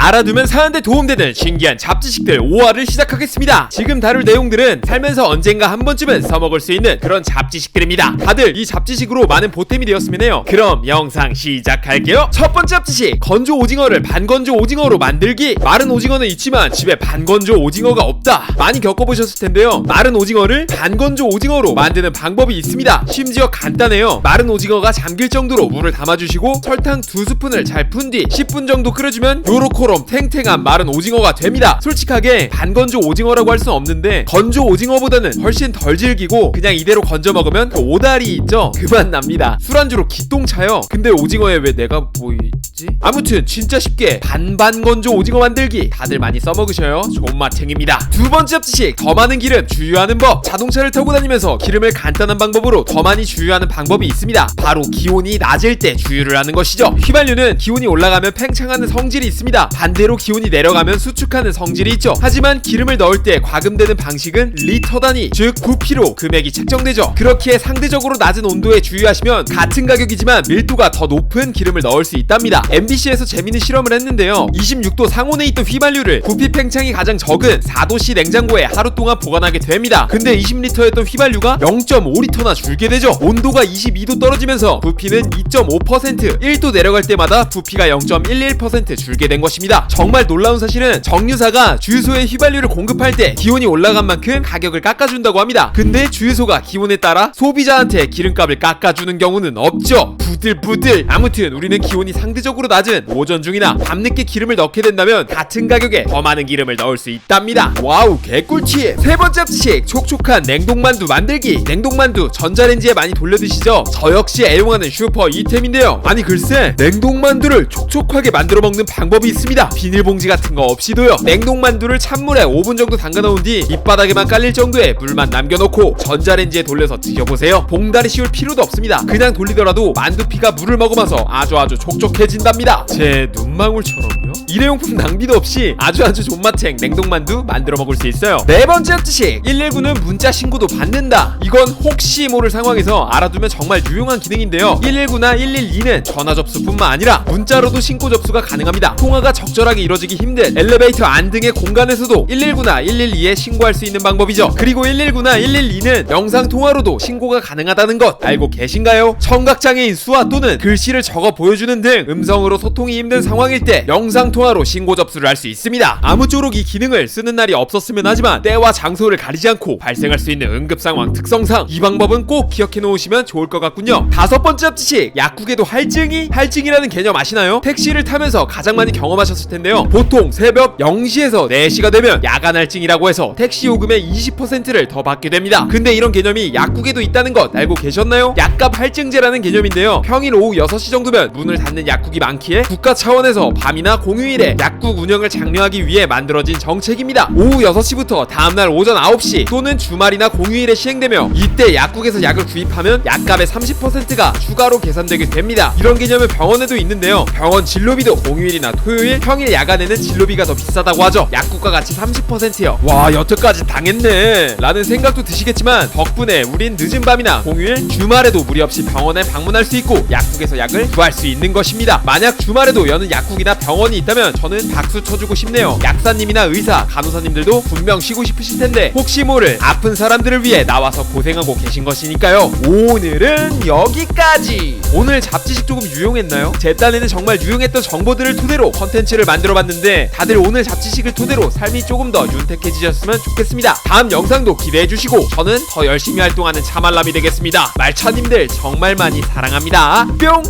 알아두면 사는데 도움되는 신기한 잡지식들 5화를 시작하겠습니다. 지금 다룰 내용들은 살면서 언젠가 한 번쯤은 써먹을 수 있는 그런 잡지식들입니다. 다들 이 잡지식으로 많은 보탬이 되었으면 해요. 그럼 영상 시작할게요. 첫 번째 잡지식, 건조 오징어를 반건조 오징어로 만들기. 마른 오징어는 있지만 집에 반건조 오징어가 없다, 많이 겪어보셨을 텐데요. 마른 오징어를 반건조 오징어로 만드는 방법이 있습니다. 심지어 간단해요. 마른 오징어가 잠길 정도로 물을 담아주시고 설탕 2스푼을 잘 푼 뒤 10분 정도 끓여주면 요렇게럼 탱탱한 마른 오징어가 됩니다. 솔직하게 반건조 오징어라고 할 수는 없는데 건조 오징어보다는 훨씬 덜 질기고 그냥 이대로 건져 먹으면 그 오다리 있죠? 그만 납니다. 술안주로 기똥차요. 근데 오징어에 왜 내가 보이지? 아무튼 진짜 쉽게 반반 건조 오징어 만들기 다들 많이 써먹으셔요. 존맛탱입니다. 두 번째 잡지식, 더 많은 기름 주유하는 법. 자동차를 타고 다니면서 기름을 간단한 방법으로 더 많이 주유하는 방법이 있습니다. 바로 기온이 낮을 때 주유를 하는 것이죠. 휘발유는 기온이 올라가면 팽창하는 성질이 있습니다. 반대로 기온이 내려가면 수축하는 성질이 있죠. 하지만 기름을 넣을 때 과금되는 방식은 리터 단위, 즉 부피로 금액이 책정되죠. 그렇게 상대적으로 낮은 온도에 주유하시면 같은 가격이지만 밀도가 더 높은 기름을 넣을 수 있답니다. MBC에서 재미있는 실험을 했는데요. 26도 상온에 있던 휘발유를 부피 팽창이 가장 적은 4도씨 냉장고에 하루 동안 보관하게 됩니다. 근데 20리터였던 휘발유가 0.5리터나 줄게 되죠. 온도가 22도 떨어지면서 부피는 2.5%, 1도 내려갈 때마다 부피가 0.11% 줄게 된 것입니다. 정말 놀라운 사실은 정유사가 주유소에 휘발유를 공급할 때 기온이 올라간 만큼 가격을 깎아준다고 합니다. 근데 주유소가 기온에 따라 소비자한테 기름값을 깎아주는 경우는 없죠. 부들부들. 아무튼 우리는 기온이 상대적으로 낮은 오전 중이나 밤늦게 기름을 넣게 된다면 같은 가격에 더 많은 기름을 넣을 수 있답니다. 와우, 개꿀팁. 세 번째 잡지식, 촉촉한 냉동만두 만들기. 냉동만두 전자레인지에 많이 돌려드시죠? 저 역시 애용하는 슈퍼 이템인데요. 아니 글쎄, 냉동만두를 촉촉하게 만들어 먹는 방법이 있습니다. 비닐봉지 같은 거 없이도요. 냉동만두를 찬물에 5분 정도 담가 놓은 뒤 밑바닥에만 깔릴 정도의 물만 남겨놓고 전자레인지에 돌려서 드셔보세요. 봉다리 씌울 필요도 없습니다. 그냥 돌리더라도 만두피가 물을 머금어서 아주 촉촉해진답니다. 제 눈망울처럼요? 일회용품 낭비도 없이 아주 존맛탱 냉동만두 만들어 먹을 수 있어요. 네 번째 잡지식, 119는 문자 신고도 받는다. 이건 혹시 모를 상황에서 알아두면 정말 유용한 기능인데요. 119나 112는 전화 접수뿐만 아니라 문자로도 신고 접수가 가능합니다. 통화가 적절하게 이루어지기 힘든 엘리베이터 안 등의 공간에서도 119나 112에 신고할 수 있는 방법이죠. 그리고 119나 112는 영상 통화로도 신고가 가능하다는 것 알고 계신가요? 청각장애인 수화 또는 글씨를 적어 보여주는 등 음성으로 소통이 힘든 상황일 때 영상 통화로 신고 접수를 할 수 있습니다. 아무쪼록 이 기능을 쓰는 날이 없었으면 하지만 때와 장소를 가리지 않고 발생할 수 있는 응급 상황 특성상 이 방법은 꼭 기억해 놓으시면 좋을 것 같군요. 다섯 번째 잡지식, 약국에도 할증이라는 개념 아시나요? 택시를 타면서 가장 많이 경험하셨을 텐데요. 보통 새벽 0시에서 4시가 되면 야간 할증이라고 해서 택시 요금의 20%를 더 받게 됩니다. 근데 이런 개념이 약국에도 있다는 것 알고 계셨나요? 약값 할증제라는 개념인데요. 평일 오후 6시 정도면 문을 닫는 약국이 많기에 국가 차원에서 밤이나 공휴일에 약국 운영을 장려하기 위해 만들어진 정책입니다. 오후 6시부터 다음날 오전 9시 또는 주말이나 공휴일에 시행되며 이때 약국에서 약을 구입하면 약값의 30%가 추가로 계산되게 됩니다. 이런 개념은 병원에도 있는데요. 병원 진료비도 공휴일이나 토요일, 평일 야간에는 진료비가 더 비싸다고 하죠. 약국과 같이 30%요. 와, 여태까지 당했네 라는 생각도 드시겠지만 덕분에 우린 늦은 밤이나 공휴일, 주말에도 무리 없이 병원에 방문할 수 있고 약국에서 약을 구할 수 있는 것입니다. 만약 주말에도 여는 약국이나 병원이 있다면 저는 박수 쳐주고 싶네요. 약사님이나 의사, 간호사님들도 분명 쉬고 싶으실 텐데 혹시 모를 아픈 사람들을 위해 나와서 고생하고 계신 것이니까요. 오늘은 여기까지. 오늘 잡지식 조금 유용했나요? 제 딴에는 정말 유용했던 정보들을 토대로 컨텐츠를 만들어봤는데 다들 오늘 잡지식을 토대로 삶이 조금 더 윤택해지셨으면 좋겠습니다. 다음 영상도 기대해주시고 저는 더 열심히 활동하는 차말람이 되겠습니다. 말차님들 정말 많이 사랑합니다. 뿅!